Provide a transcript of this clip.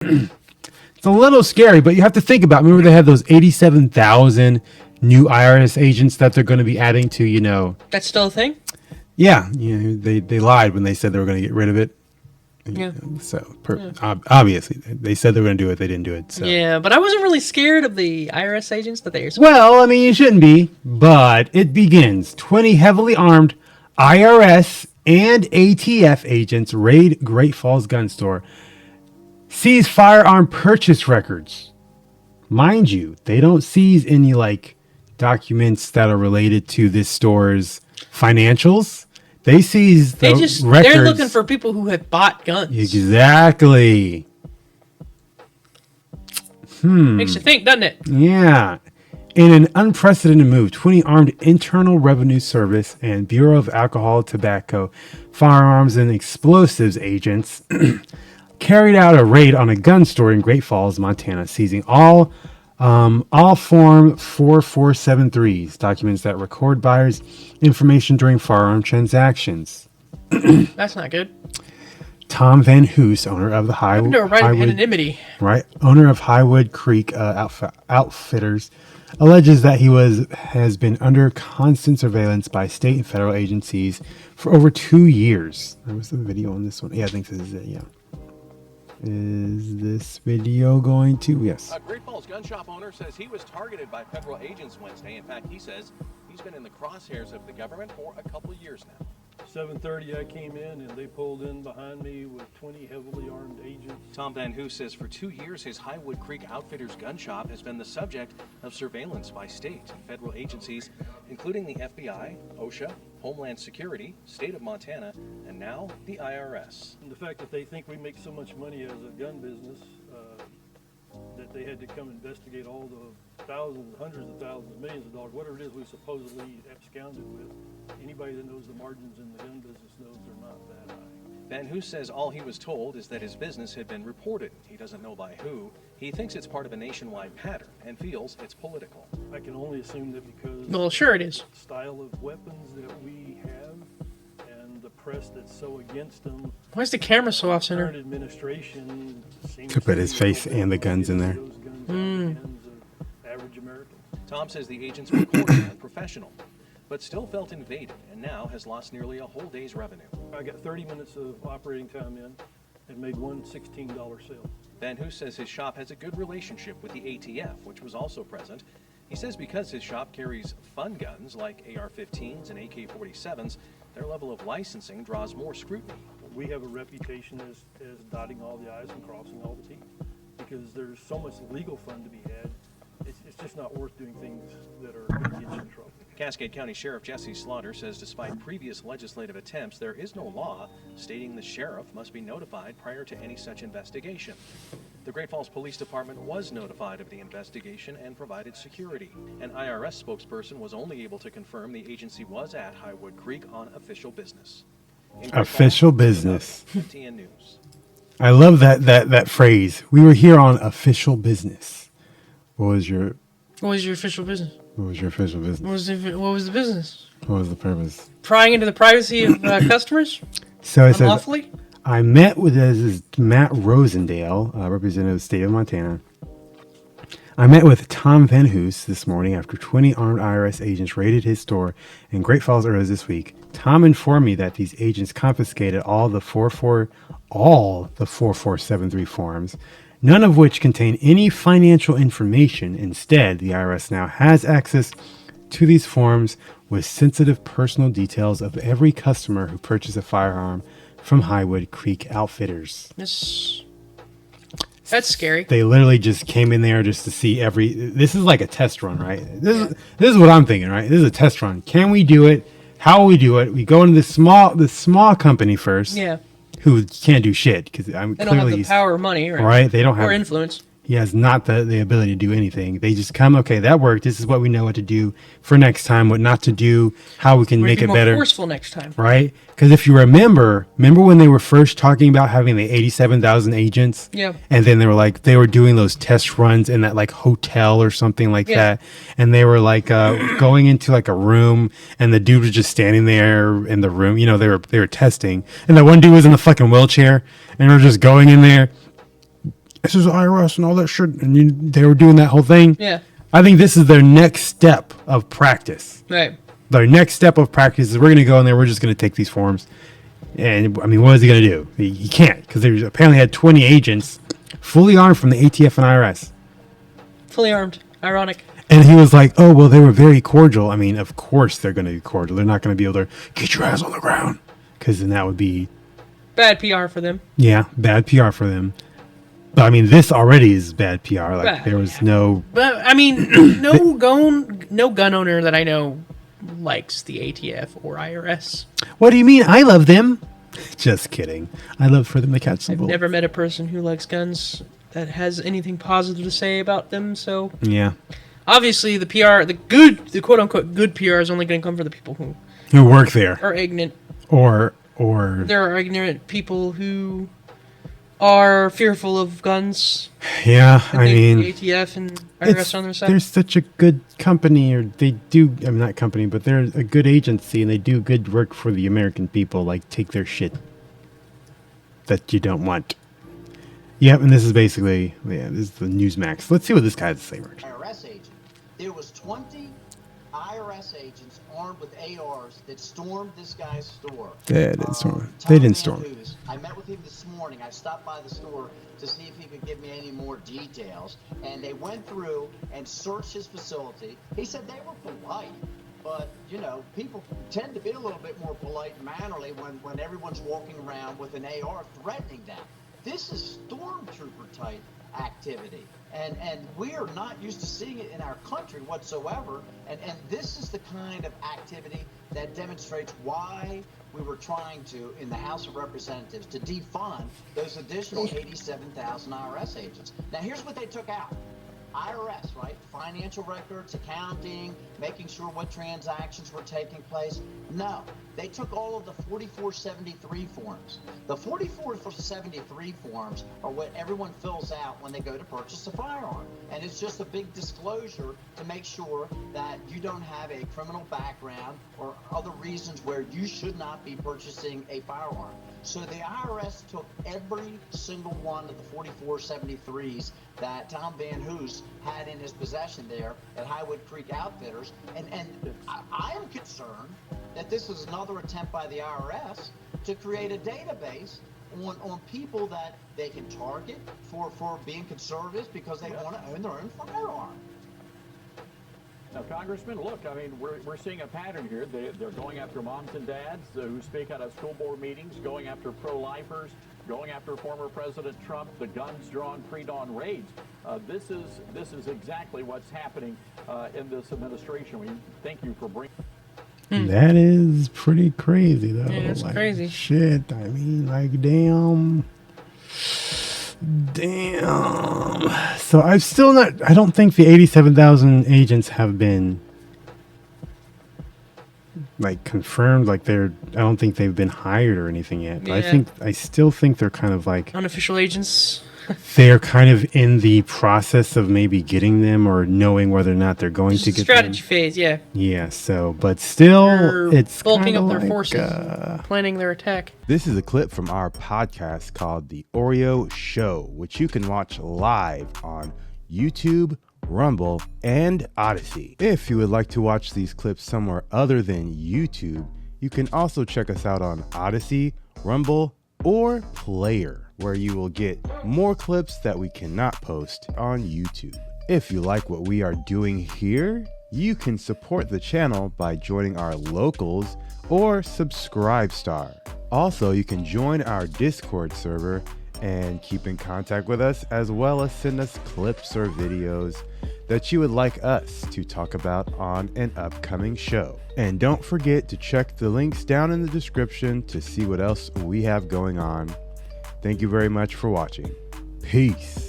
It's a little scary, but you have to think about. Remember, they have those 87,000 new IRS agents that they're going to be adding to. That's still a thing. Yeah, they lied when they said they were going to get rid of it. Yeah. So obviously, they said they were going to do it. They didn't do it. So. Yeah, but I wasn't really scared of the IRS agents that they. Well, I mean, you shouldn't be, but it begins. 20 heavily armed IRS and ATF agents raid Great Falls gun store. Seize firearm purchase records. Mind you, they don't seize any documents that are related to this store's financials. They seize the records. They're looking for people who have bought guns. Exactly. Makes you think, doesn't it? Yeah. In an unprecedented move, 20 armed Internal Revenue Service and Bureau of Alcohol, Tobacco, Firearms, and Explosives agents carried out a raid on a gun store in Great Falls, Montana, seizing all Form 4473s, documents that record buyers' information during firearm transactions. That's not good. Tom Van Hoos, owner of the anonymity. Owner of Highwood Creek Outfitters, alleges that he has been under constant surveillance by state and federal agencies for over 2 years. There was the video on this one. Yeah, I think this is it. Yeah. Is this video going to? Yes. A Great Falls gun shop owner says he was targeted by federal agents Wednesday. In fact, he says he's been in the crosshairs of the government for a couple of years now. 7:30 I came in and they pulled in behind me with 20 heavily armed agents. Tom Van Hoos says for 2 years his Highwood Creek Outfitters gun shop has been the subject of surveillance by state and federal agencies, including the FBI, OSHA, Homeland Security, State of Montana, and now the IRS. And the fact that they think we make so much money as a gun business that they had to come investigate all the thousands, hundreds of thousands, millions of dollars, whatever it is we supposedly absconded with. Anybody that knows the margins in the gun business knows they're not that high. Van Hoos says all he was told is that his business had been reported. He doesn't know by who. He thinks it's part of a nationwide pattern and feels it's political. I can only assume that because well, sure it is. The style of weapons that we have and the press that's so against them. Why is the camera so off center? Current administration seems to put his face and the guns in there. Those guns in the hands of average Americans. Tom says the agents were cordial and professional, but still felt invaded and now has lost nearly a whole day's revenue. I got 30 minutes of operating time in and made one $16 sale. Van Hoos says his shop has a good relationship with the ATF, which was also present. He says because his shop carries fun guns like AR-15s and AK-47s, their level of licensing draws more scrutiny. We have a reputation as dotting all the I's and crossing all the T's because there's so much legal fun to be had. It's just not worth doing things that are going to get you in trouble. Cascade County Sheriff Jesse Slaughter says despite previous legislative attempts, there is no law stating the sheriff must be notified prior to any such investigation. The Great Falls Police Department was notified of the investigation and provided security. An IRS spokesperson was only able to confirm the agency was at Highwood Creek on official business. Official business. FTN News. I love that phrase. We were here on official business. What was your official business? What was your official business? What was the business? What was the purpose? Prying into the privacy of customers? So I said, unlawfully? I met with Matt Rosendale, representative of the state of Montana. I met with Tom Van Hoos this morning after 20 armed IRS agents raided his store in Great Falls earlier this week. Tom informed me that these agents confiscated all the 4473 forms, none of which contain any financial information. Instead, the IRS now has access to these forms with sensitive personal details of every customer who purchased a firearm from Highwood Creek Outfitters. That's scary. They literally just came in there just to see this is like a test run, right? This is what I'm thinking, right? This is a test run. Can we do it? How will we do it? We go into this small company first. Yeah. Who can't do shit because I'm they don't have the power of money, right? They don't have or influence. He has not the ability to do anything. They just come, okay, that worked. This is what we know what to do for next time, what not to do, how we can make it better. More forceful next time, right? Because if you remember when they were first talking about having the 87,000 agents, yeah, and then they were doing those test runs in that like hotel or something like that, and they were like going into like a room, and the dude was just standing there in the room. You know, they were testing, and that one dude was in the fucking wheelchair, and they were just going in there. this is IRS and all that shit. And they were doing that whole thing. Yeah. I think this is their next step of practice. Right. Their next step of practice is we're going to go in there. We're just going to take these forms. And I mean, what is he going to do? He can't, because they apparently had 20 agents fully armed from the ATF and IRS. Fully armed. Ironic. And he was like, oh, well, they were very cordial. I mean, of course they're going to be cordial. They're not going to be able to get your ass on the ground, because then that would be... Bad PR for them. Yeah, bad PR for them. But I mean, this already is bad PR. Like, Bad, there was no... But I mean, no gun owner that I know likes the ATF or IRS. What do you mean? I love them. Just kidding. I love for them to catch some bullets. Never met a person who likes guns that has anything positive to say about them. So Yeah. obviously, the PR, the quote unquote good PR, is only going to come for the people Who work there. are ignorant. Or... There are ignorant people who are fearful of guns. Yeah, I The mean... ATF and IRS on their side. They're such a good company, or they do, I mean, not company, but they're a good agency, and they do good work for the American people, like take their shit that you don't want. Yep, and this is basically, yeah, this is the Newsmax. Let's see what this guy has to say, Rich. IRS agent. There was 20 IRS agents armed with ARs that stormed this guy's store. They didn't storm. Tom They didn't storm. Hughes, I met with him this morning. I stopped by the store to see if he could give me any more details. And they went through and searched his facility. He said they were polite. But, you know, people tend to be a little bit more polite and mannerly when everyone's walking around with an AR threatening them. This is stormtrooper type activity. And we are not used to seeing it in our country whatsoever. And this is the kind of activity that demonstrates why we were trying to, in the House of Representatives, to defund those additional 87,000 IRS agents. Now, here's what they took out. IRS, right? Financial records, accounting, making sure what transactions were taking place. No, they took all of the 4473 forms. The 4473 forms are what everyone fills out when they go to purchase a firearm. And it's just a big disclosure to make sure that you don't have a criminal background or other reasons where you should not be purchasing a firearm. So the IRS took every single one of the 4473s that Tom Van Hoos had in his possession there at Highwood Creek Outfitters. And I am concerned that this is another attempt by the IRS to create a database on people that they can target for being conservatives because they want to own their own firearm. Now, Congressman, look, I mean, we're seeing a pattern here. They're going after moms and dads who speak out of school board meetings, going after pro-lifers, going after former President Trump, the guns drawn pre-dawn raids. This is exactly what's happening in this administration. We thank you for bringing... That is pretty crazy, though. Yeah, it's like, crazy. Shit, I mean, like, damn. So I've still not, I don't think the 87,000 agents have been, like, confirmed. Like, I don't think they've been hired or anything yet. But Yeah. I still think they're kind of like, Unofficial agents. they're kind of in the process of maybe getting them or knowing whether or not they're going to get Strategy them. phase, yeah. Yeah, so, but still, They're it's bulking kinda up their like, forces, planning their attack. This is a clip from our podcast called The Oreyo Show, which you can watch live on YouTube, Rumble, and Odyssey. If you would like to watch these clips somewhere other than YouTube, you can also check us out on Odyssey, Rumble, or Player, where you will get more clips that we cannot post on YouTube. If you like what we are doing here, you can support the channel by joining our locals or Subscribe Star. Also, you can join our Discord server and keep in contact with us, as well as send us clips or videos that you would like us to talk about on an upcoming show. And don't forget to check the links down in the description to see what else we have going on. Thank you very much for watching. Peace.